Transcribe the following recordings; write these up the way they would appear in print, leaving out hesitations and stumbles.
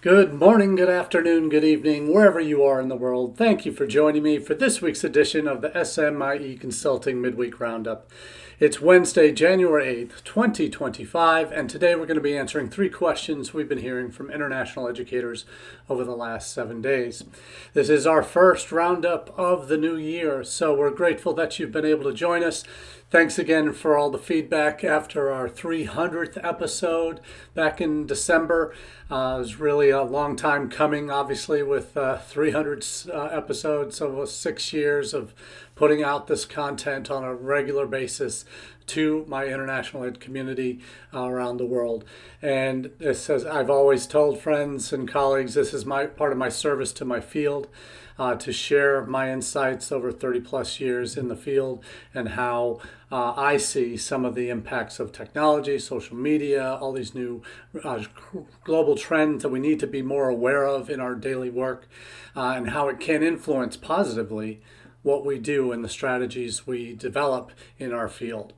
Good morning, good afternoon, good evening, wherever you are in the world. Thank you for joining me for this week's edition of the SMIE Consulting Midweek Roundup. It's Wednesday, January 8th, 2025, and today we're going to be answering 3 questions we've been hearing from international educators over the last 7 days. This is our first roundup of the new year, so we're grateful that you've been able to join us. Thanks again for all the feedback after our 300th episode back in December. It was really a long time coming, obviously, with 300 episodes, so it was 6 years of putting out this content on a regular basis to my international ed community around the world. And this, as I've always told friends and colleagues, this is part of my service to my field, to share my insights over 30 plus years in the field and how I see some of the impacts of technology, social media, all these new global trends that we need to be more aware of in our daily work, and how it can influence positively what we do and the strategies we develop in our field.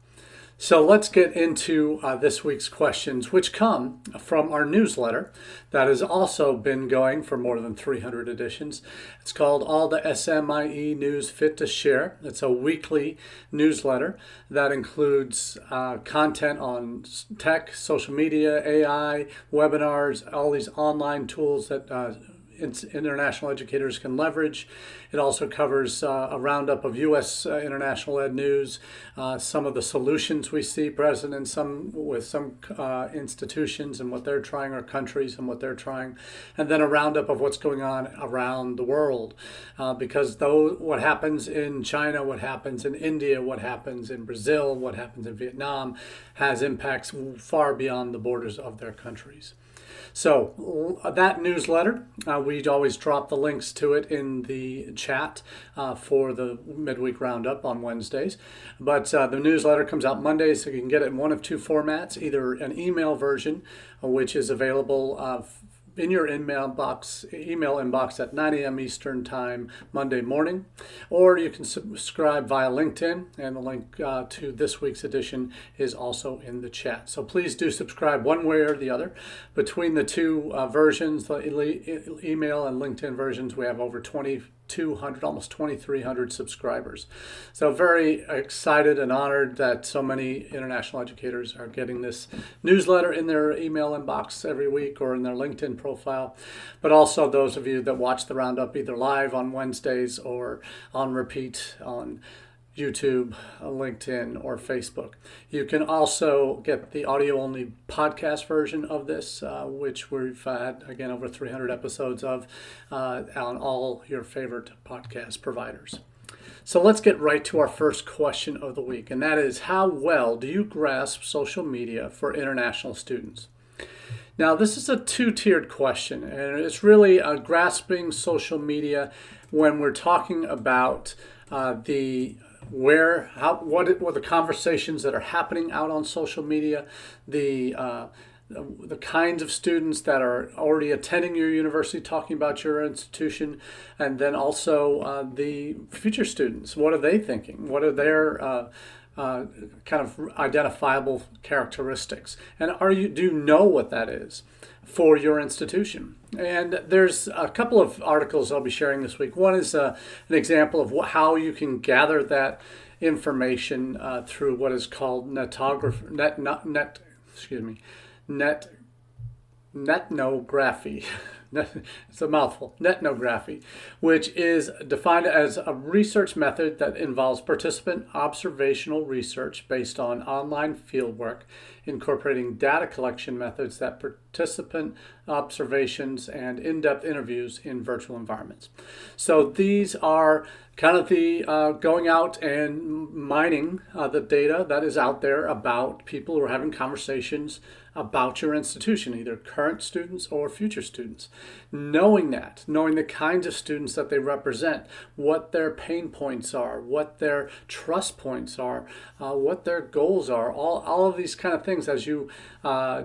So let's get into this week's questions, which come from our newsletter that has also been going for more than 300 editions. It's called All the SMIE News Fit to Share. It's a weekly newsletter that includes content on tech, social media, AI, webinars, all these online tools that international educators can leverage. It also covers a roundup of U.S. International ed news, some of the solutions we see present in some institutions and what they're trying, or countries and what they're trying, and then a roundup of what's going on around the world. Because what happens in China, what happens in India, what happens in Brazil, what happens in Vietnam has impacts far beyond the borders of their countries. So that newsletter, we always drop the links to it in the chat for the Midweek Roundup on Wednesdays. But the newsletter comes out Mondays, so you can get it in one of 2 formats, either an email version, which is available in your email inbox at 9 a.m. Eastern Time Monday morning, or you can subscribe via LinkedIn, and the link to this week's edition is also in the chat. So please do subscribe one way or the other. Between the 2 versions, the email and LinkedIn versions, we have over 2,200, almost 2,300 subscribers. So very excited and honored that so many international educators are getting this newsletter in their email inbox every week or in their LinkedIn profile, but also those of you that watch the Roundup either live on Wednesdays or on repeat on YouTube, LinkedIn, or Facebook. You can also get the audio-only podcast version of this, which we've had, again, over 300 episodes of on all your favorite podcast providers. So let's get right to our first question of the week, and that is, how well do you grasp social media for international students? Now, this is a 2-tiered question, and it's really grasping social media when we're talking about what are the conversations that are happening out on social media, the kinds of students that are already attending your university talking about your institution, and then also the future students. What are they thinking? What are their kind of identifiable characteristics? And do you know what that is for your institution? And there's a couple of articles I'll be sharing this week. One is an example of how you can gather that information through what is called netnography. It's a mouthful. Netnography, which is defined as a research method that involves participant observational research based on online fieldwork, incorporating data collection methods that participant observations and in-depth interviews in virtual environments. So these are kind of the going out and mining the data that is out there about people who are having conversations about your institution, either current students or future students. Knowing the kinds of students that they represent, what their pain points are, what their trust points are, what their goals are, all of these kind of things. As you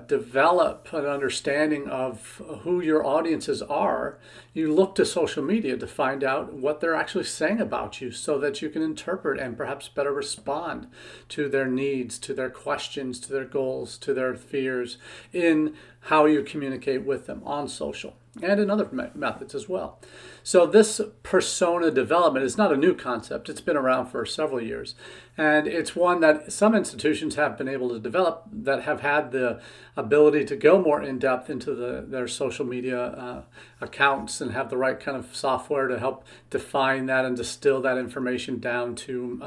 develop an understanding of who your audiences are, you look to social media to find out what they're actually saying about you, so that you can interpret and perhaps better respond to their needs, to their questions, to their goals, to their fears, teachers in how you communicate with them on social and in other methods as well. So this persona development is not a new concept. It's been around for several years. And it's one that some institutions have been able to develop that have had the ability to go more in depth into their social media accounts and have the right kind of software to help define that and distill that information down to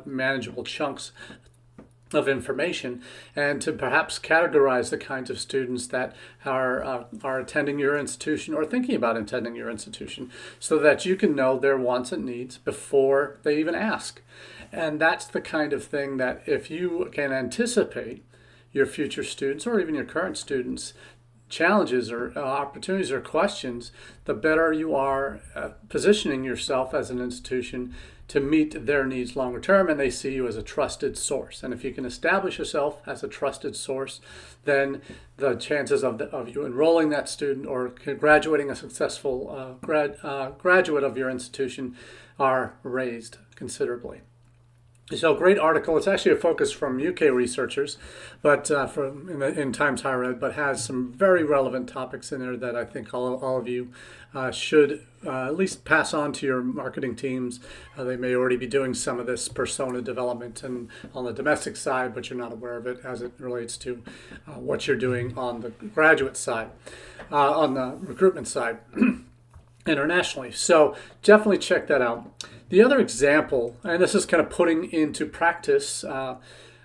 manageable chunks of information, and to perhaps categorize the kinds of students that are attending your institution or thinking about attending your institution, so that you can know their wants and needs before they even ask. And that's the kind of thing that if you can anticipate your future students or even your current students' challenges or opportunities or questions, the better you are positioning yourself as an institution to meet their needs longer term, and they see you as a trusted source. And if you can establish yourself as a trusted source, then the chances of you enrolling that student or graduating a successful graduate of your institution are raised considerably. So great article. It's actually a focus from UK researchers, but in Times Higher Ed, but has some very relevant topics in there that I think all of you should at least pass on to your marketing teams. They may already be doing some of this persona development and on the domestic side, but you're not aware of it as it relates to what you're doing on the graduate side, on the recruitment side. Internationally. So definitely check that out. The other example, and this is kind of putting into practice a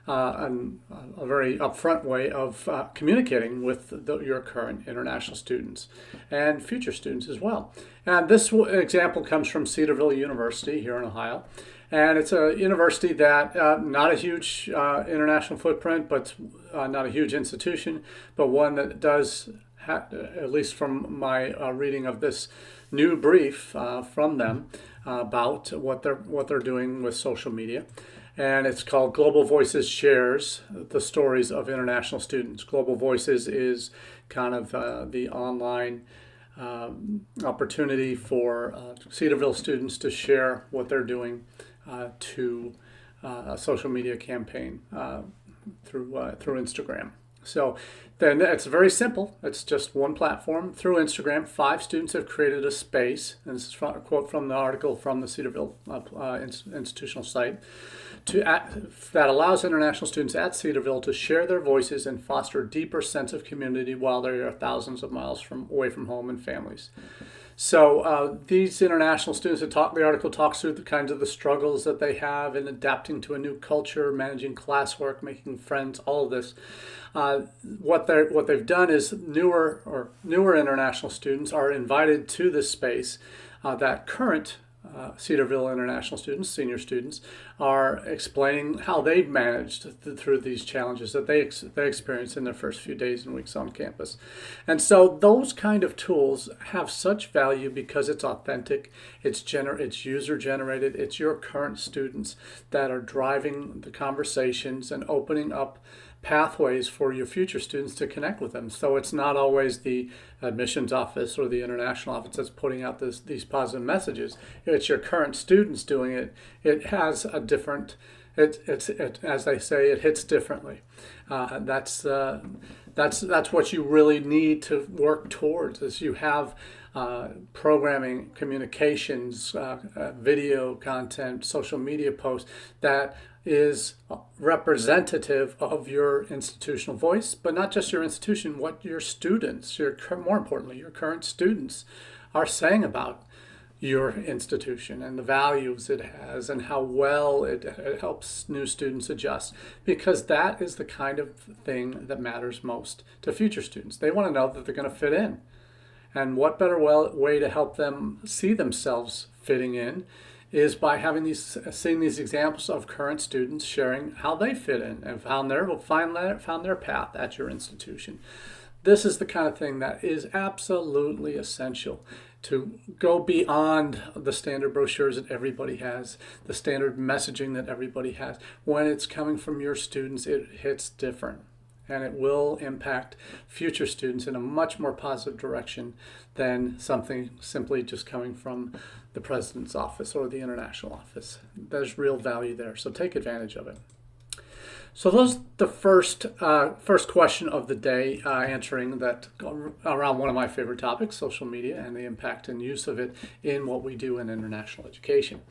very upfront way of communicating with your current international students and future students as well. And this example comes from Cedarville University here in Ohio. And it's a university that not a huge international footprint, but not a huge institution, but one that does, at least from my reading of this new brief from them about what they're doing with social media. And it's called Global Voices Shares the Stories of International Students. Global Voices is kind of the online opportunity for Cedarville students to share what they're doing to a social media campaign through Instagram. So then it's very simple. It's just one platform. Through Instagram, 5 students have created a space, and this is a quote from the article from the Cedarville institutional site, that allows international students at Cedarville to share their voices and foster a deeper sense of community while they are thousands of miles away from home and families. So these international students the article talks through the kinds of the struggles that they have in adapting to a new culture, managing classwork, making friends, all of this. What they've done is newer international students are invited to this space that current Cedarville international students, senior students, are explaining how they've managed through these challenges that they experienced in their first few days and weeks on campus. And so those kind of tools have such value because it's authentic, it's user-generated, it's your current students that are driving the conversations and opening up pathways for your future students to connect with them. So it's not always the admissions office or the international office that's putting out these positive messages. It's your current students doing it. It has a different, as they say, it hits differently. That's what you really need to work towards, is you have programming, communications, video content, social media posts that is representative of your institutional voice, but not just your institution, what your students, more importantly, your current students are saying about your institution and the values it has and how well it helps new students adjust, because that is the kind of thing that matters most to future students. They want to know that they're going to fit in. And what better way to help them see themselves fitting in is by seeing these examples of current students sharing how they fit in and found their path at your institution. This is the kind of thing that is absolutely essential to go beyond the standard brochures that everybody has, the standard messaging that everybody has. When it's coming from your students, it hits different. And it will impact future students in a much more positive direction than something simply just coming from the president's office or the international office. There's real value there, so take advantage of it. So those the first question of the day, answering that around one of my favorite topics, social media and the impact and use of it in what we do in international education.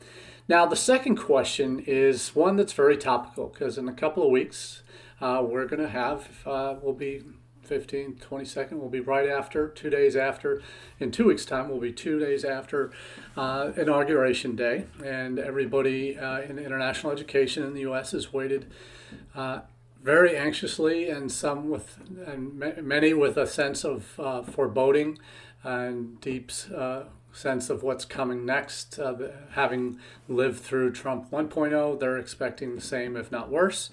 Now the second question is one that's very topical because in a couple of weeks we're going to have we'll be 15th, 22nd will be right after, 2 days after. In 2 weeks' time will be 2 days after Inauguration Day, and everybody in international education in the U.S. has waited very anxiously, and many with a sense of foreboding and deep sense of what's coming next. Having lived through Trump 1.0, they're expecting the same, if not worse,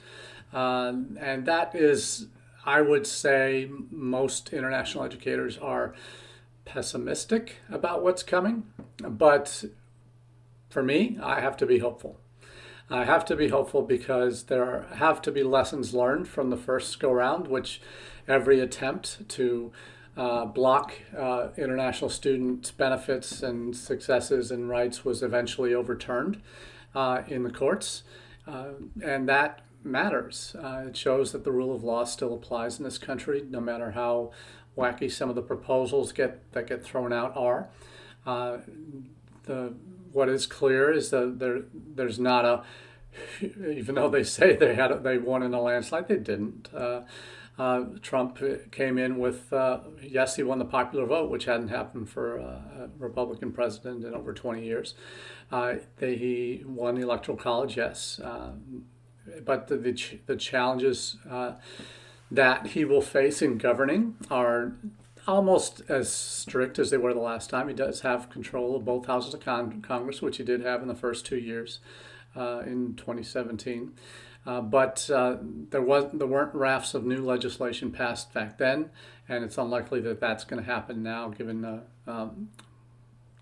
and that is, I would say, most international educators are pessimistic about what's coming, but for me, I have to be hopeful. I have to be hopeful because there have to be lessons learned from the first go-round, which every attempt to block international students' benefits and successes and rights was eventually overturned in the courts, and that matters. It shows that the rule of law still applies in this country, no matter how wacky some of the proposals that get thrown out are. What is clear is that there's not a, even though they say they won in a landslide, they didn't. Trump came in with, yes, he won the popular vote, which hadn't happened for a Republican president in over 20 years. He won the Electoral College, yes. But the challenges that he will face in governing are almost as strict as they were the last time. He does have control of both houses of Congress, which he did have in the first 2 years in 2017. But there weren't rafts of new legislation passed back then, and it's unlikely that that's going to happen now, given the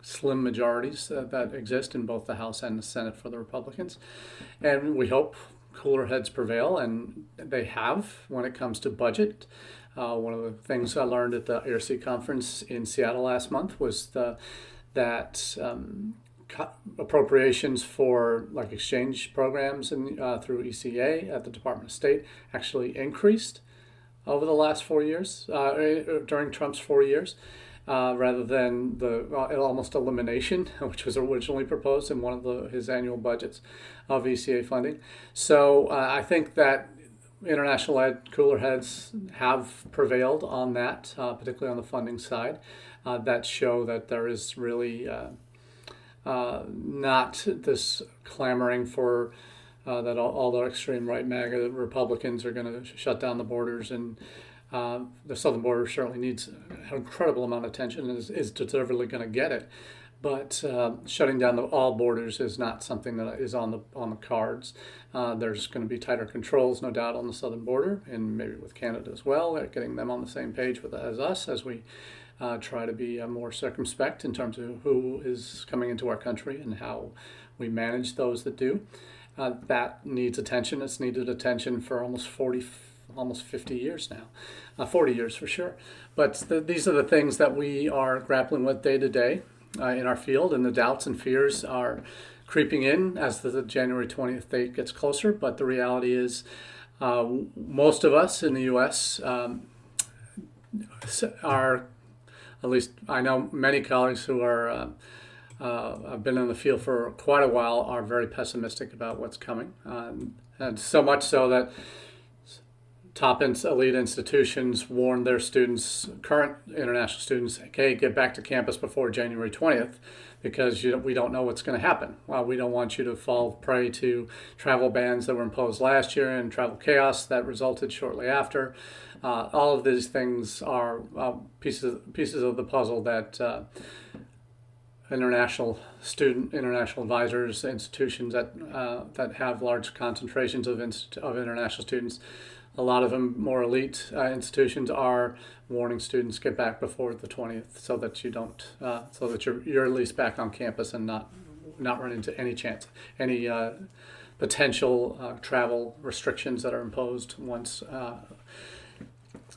slim majorities that exist in both the House and the Senate for the Republicans. And we hope cooler heads prevail, and they have when it comes to budget. One of the things I learned at the IRC conference in Seattle last month was that appropriations for like exchange programs and through ECA at the Department of State actually increased over the last 4 years, during Trump's 4 years. Rather than the almost elimination, which was originally proposed in one of his annual budgets of ECA funding. So I think that international cooler heads have prevailed on that, particularly on the funding side, that show that there is really not this clamoring for that all the extreme right MAGA Republicans are going to shut down the borders, and the southern border certainly needs an incredible amount of attention and is deservedly going to get it. But shutting down all borders is not something that is on the cards. There's going to be tighter controls, no doubt, on the southern border, and maybe with Canada as well, getting them on the same page as us as we try to be more circumspect in terms of who is coming into our country and how we manage those that do. That needs attention. It's needed attention for almost 50 years now, 40 years for sure. But these are the things that we are grappling with day to day in our field, and the doubts and fears are creeping in as the January 20th date gets closer. But the reality is most of us in the U.S. Are, at least I know many colleagues who are have been in the field for quite a while, are very pessimistic about what's coming, and so much so that top elite institutions warn their students, current international students, okay, get back to campus before January 20th because we don't know what's going to happen. Well, we don't want you to fall prey to travel bans that were imposed last year and travel chaos that resulted shortly after. All of these things are pieces of the puzzle that international advisors, institutions that have large concentrations of international students, a lot of them more elite institutions, are warning students get back before the 20th so that you don't, so that you're at least back on campus and not run into any potential travel restrictions that are imposed once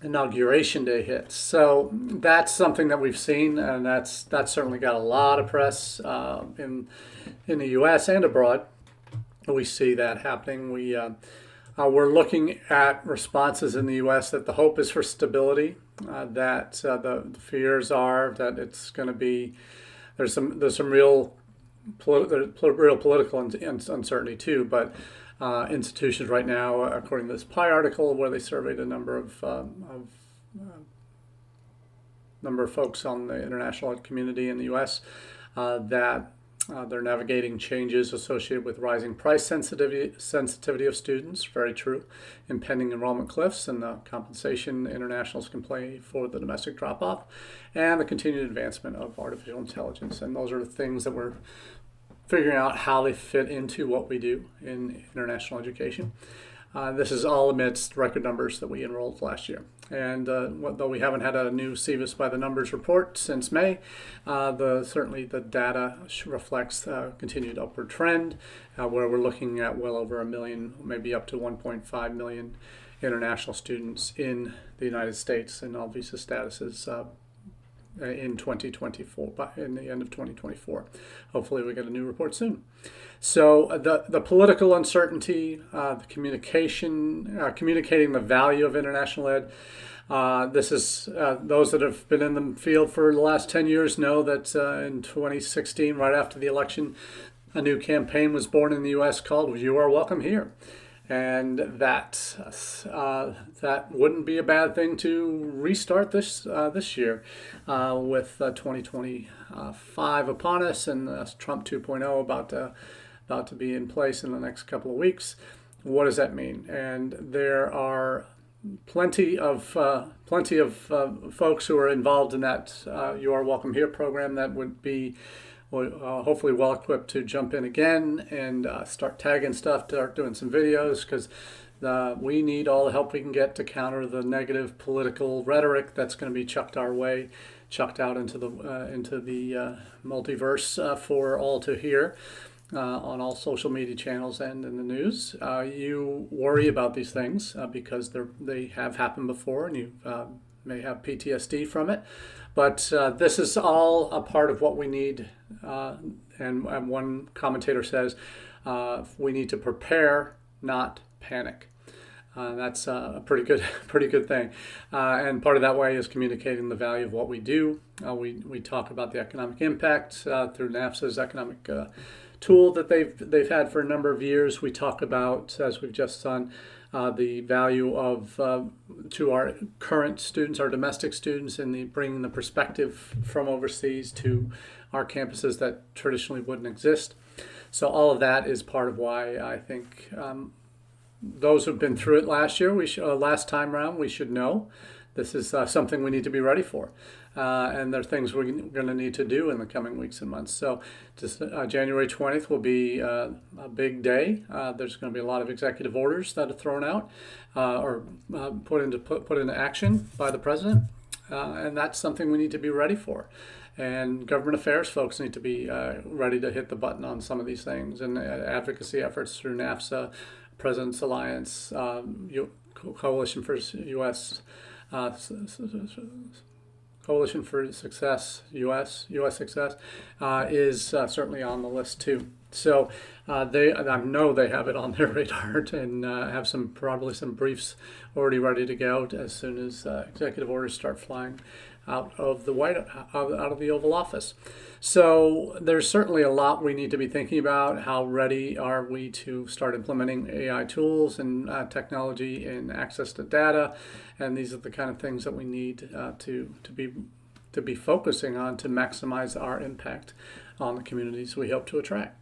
Inauguration Day hits. So that's something that we've seen, and that's certainly got a lot of press in the U.S. and abroad. We see that happening. We're looking at responses in the U.S. that the hope is for stability, that the fears are that it's going to be, there's some real political uncertainty too, but institutions right now, according to this PI article, where they surveyed a number of folks on the international community in the U.S., that they're navigating changes associated with rising price sensitivity of students, very true, impending enrollment cliffs and the compensation internationals can play for the domestic drop-off, and the continued advancement of artificial intelligence. And those are the things that we're figuring out how they fit into what we do in international education. This is all amidst record numbers that we enrolled last year. And though we haven't had a new SEVIS by the numbers report since May, certainly the data reflects a continued upward trend, where we're looking at well over 1 million, maybe up to 1.5 million international students in the United States in all visa statuses in 2024, in the end of 2024. Hopefully we get a new report soon. So the political uncertainty, the communicating the value of international ed. This is those that have been in the field for the last 10 years know that in 2016, right after the election, a new campaign was born in the U.S. called "You Are Welcome Here." And that wouldn't be a bad thing to restart this year with 2025 upon us, and Trump 2.0 about to be in place in the next couple of weeks. What does that mean? And there are plenty of folks who are involved in that "You Are Welcome Here" program that would be hopefully well equipped to jump in again and start tagging stuff, start doing some videos, because we need all the help we can get to counter the negative political rhetoric that's going to be chucked our way, chucked out into the multiverse for all to hear on all social media channels and in the news. You worry about these things because they have happened before, and you may have PTSD from it. But this is all a part of what we need. And one commentator says we need to prepare, not panic. That's a pretty good thing. And part of that way is communicating the value of what we do. We talk about the economic impact through NAFSA's economic tool that they've had for a number of years. We talk about, as we've just done, the value of to our current students, our domestic students, and bringing the perspective from overseas to our campuses that traditionally wouldn't exist. So all of that is part of why I think those who've been through it last year, last time around, we should know this is something we need to be ready for. And there are things we're going to need to do in the coming weeks and months. So January 20th will be a big day. There's going to be a lot of executive orders that are thrown out or put into action by the president. And that's something we need to be ready for. And government affairs folks need to be ready to hit the button on some of these things. And advocacy efforts through NAFSA, President's Alliance, Coalition for U.S. Coalition for Success, U.S. Success, is certainly on the list too. So I know they have it on their radar and have probably some briefs already ready to go as soon as executive orders start flying out of the Oval Office. So there's certainly a lot we need to be thinking about. How ready are we to start implementing AI tools and technology and access to data? And these are the kind of things that we need to be focusing on to maximize our impact on the communities we hope to attract.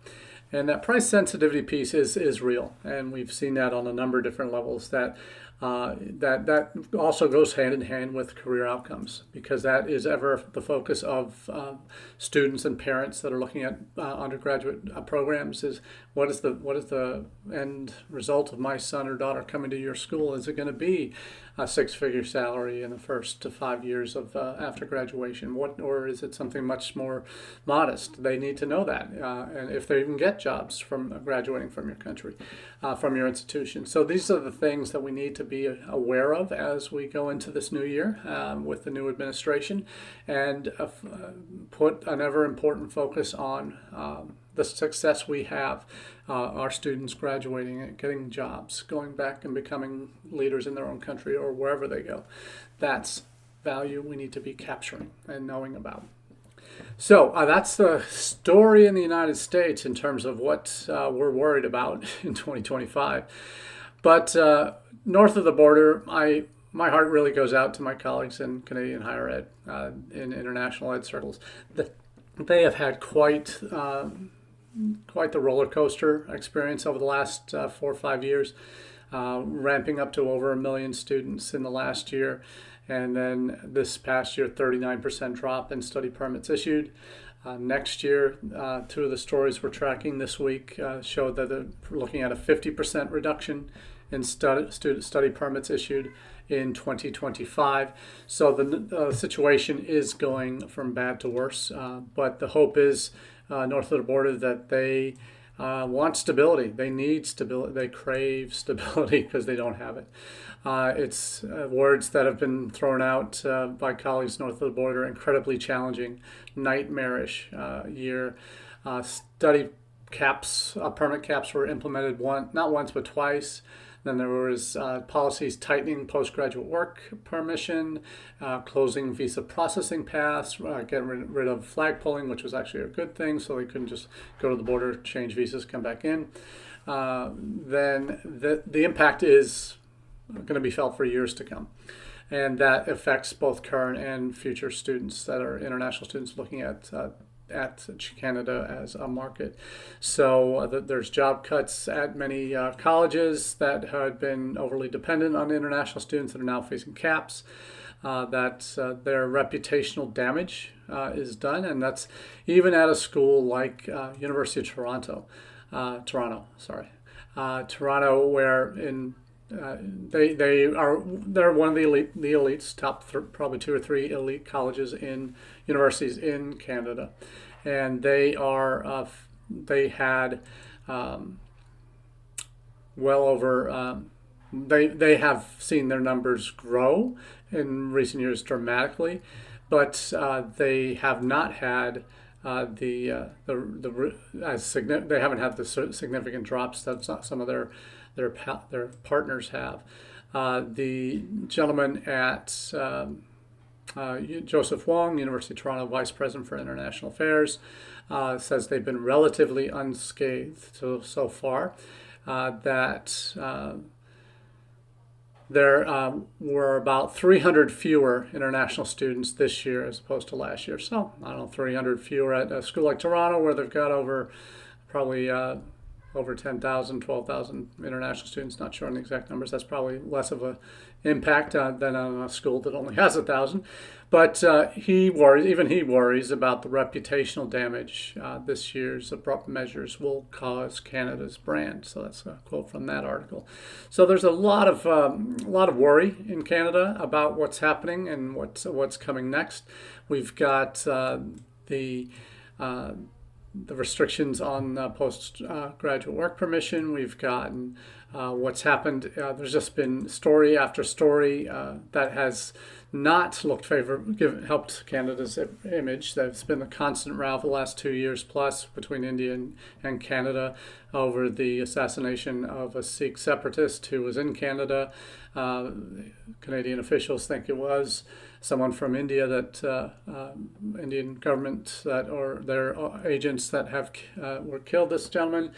And that price sensitivity piece is real, and we've seen that on a number of different levels. That also goes hand in hand with career outcomes, because that is ever the focus of students and parents that are looking at undergraduate programs. Is what is the end result of my son or daughter coming to your school? Is it going to be a six-figure salary in the first 5 years of after graduation? Or is it something much more modest? They need to know that, and if they even get jobs from graduating from your country, from your institution. So these are the things that we need to be aware of as we go into this new year with the new administration, and put an ever important focus on the success we have, our students graduating and getting jobs, going back and becoming leaders in their own country or wherever they go. That's value we need to be capturing and knowing about. So that's the story in the United States in terms of what we're worried about in 2025. But north of the border, my heart really goes out to my colleagues in Canadian higher ed, in international ed circles. They have had quite the roller coaster experience over the last 4 or 5 years, ramping up to over 1 million students in the last year. And then this past year, 39% drop in study permits issued. Next year, two of the stories we're tracking this week showed that they're looking at a 50% reduction in study permits issued in 2025. So the situation is going from bad to worse. But the hope is, north of the border, that they want stability. They need stability. They crave stability because they don't have it. It's words that have been thrown out by colleagues north of the border. Incredibly challenging, nightmarish year. Study caps, permit caps were implemented not once but twice. Then there was policies tightening postgraduate work permission, closing visa processing paths, getting rid of flag pulling, which was actually a good thing, so they couldn't just go to the border, change visas, come back in. Then the impact is going to be felt for years to come. And that affects both current and future students that are international students looking at Canada as a market. So there's job cuts at many colleges that had been overly dependent on international students that are now facing caps. That their reputational damage is done, and that's even at a school like University of Toronto, where they're one of the elites, top probably 2 or 3 elite colleges in universities in Canada, and they had well over they have seen their numbers grow in recent years dramatically, but they have not had they haven't had the significant drops that some of their partners have. The gentleman at Joseph Wong, University of Toronto Vice President for International Affairs, says they've been relatively unscathed so far. That there were about 300 fewer international students this year as opposed to last year. So, 300 fewer at a school like Toronto, where they've got probably over 10,000, 12,000 international students. Not sure on the exact numbers. That's probably less of an impact than on a school that only has 1,000. But he worries about the reputational damage this year's abrupt measures will cause Canada's brand. So that's a quote from that article. So there's a lot of worry in Canada about what's happening and what's coming next. We've got the restrictions on postgraduate work permission. We've gotten what's happened. There's just been story after story that has not looked helped Canada's image. That's been the constant row for the last 2 years plus between India and Canada over the assassination of a Sikh separatist who was in Canada. Canadian officials think it was someone from India Indian government or their agents that were killed this gentleman.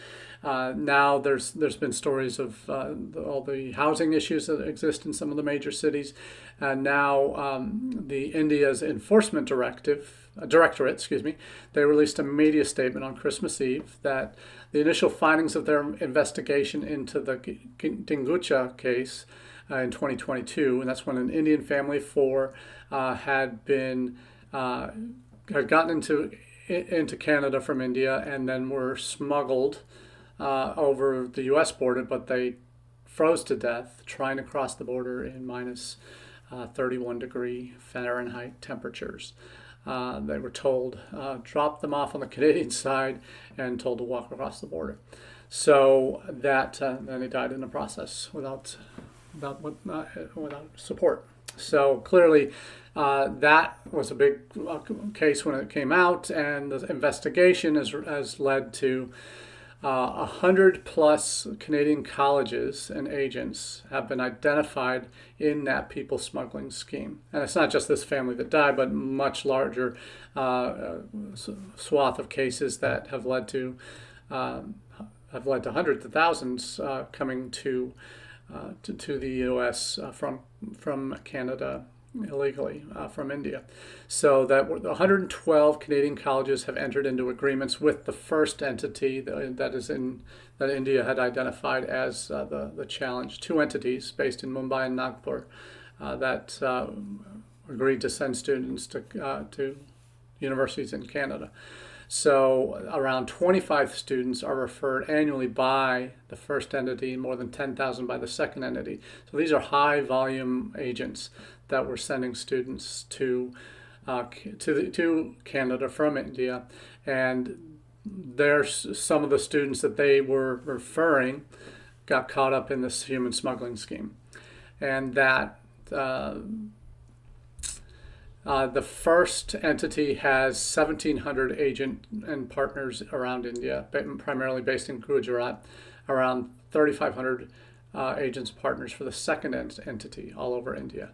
Now there's been stories of all the housing issues that exist in some of the major cities. And now the India's enforcement directorate, they released a media statement on Christmas Eve that the initial findings of their investigation into the Dingucha case in 2022, and that's when an Indian family of 4 had gotten into Canada from India and then were smuggled over the U.S. border, but they froze to death trying to cross the border in minus 31 degree Fahrenheit temperatures. They were told, drop them off on the Canadian side and told to walk across the border. So that then they died in the process without support. So clearly, that was a big case when it came out, and the investigation has led to 100 plus Canadian colleges and agents have been identified in that people smuggling scheme. And it's not just this family that died, but much larger swath of cases that have led to hundreds of thousands coming to the U.S. From Canada illegally from India. So that 112 Canadian colleges have entered into agreements with the first entity that India had identified as the challenge. Two entities based in Mumbai and Nagpur that agreed to send students to universities in Canada. So around 25 students are referred annually by the first entity, more than 10,000 by the second entity. So these are high volume agents that were sending students to Canada from India, and there's some of the students that they were referring got caught up in this human smuggling scheme, and that the first entity has 1,700 agent and partners around India, primarily based in Gujarat, around 3,500 agents partners for the second entity all over India.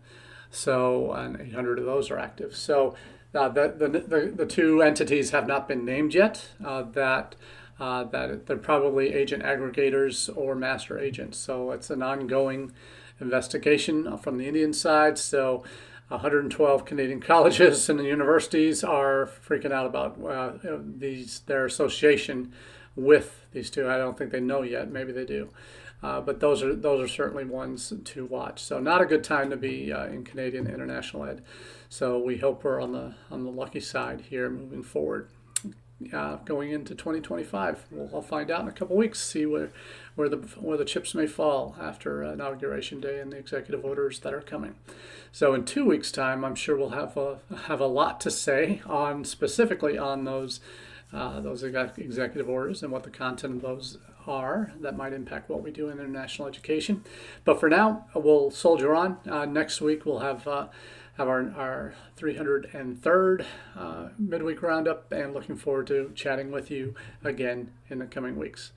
So, and 800 of those are active. So the two entities have not been named yet. That they're probably agent aggregators or master agents. So it's an ongoing investigation from the Indian side. So 112 Canadian colleges and universities are freaking out about their association with these two. I don't think they know yet. Maybe they do. But those are certainly ones to watch. So not a good time to be in Canadian international ed. So we hope we're on the lucky side here moving forward. Going into 2025, I'll find out in a couple weeks. See where the chips may fall after Inauguration Day and the executive orders that are coming. So in 2 weeks' time, I'm sure we'll have a lot to say specifically on those executive orders and what the content of those are that might impact what we do in international education. But for now, we'll soldier on. Next week we'll have our 303rd Midweek Roundup, and looking forward to chatting with you again in the coming weeks.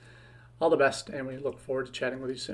All the best, and we look forward to chatting with you soon.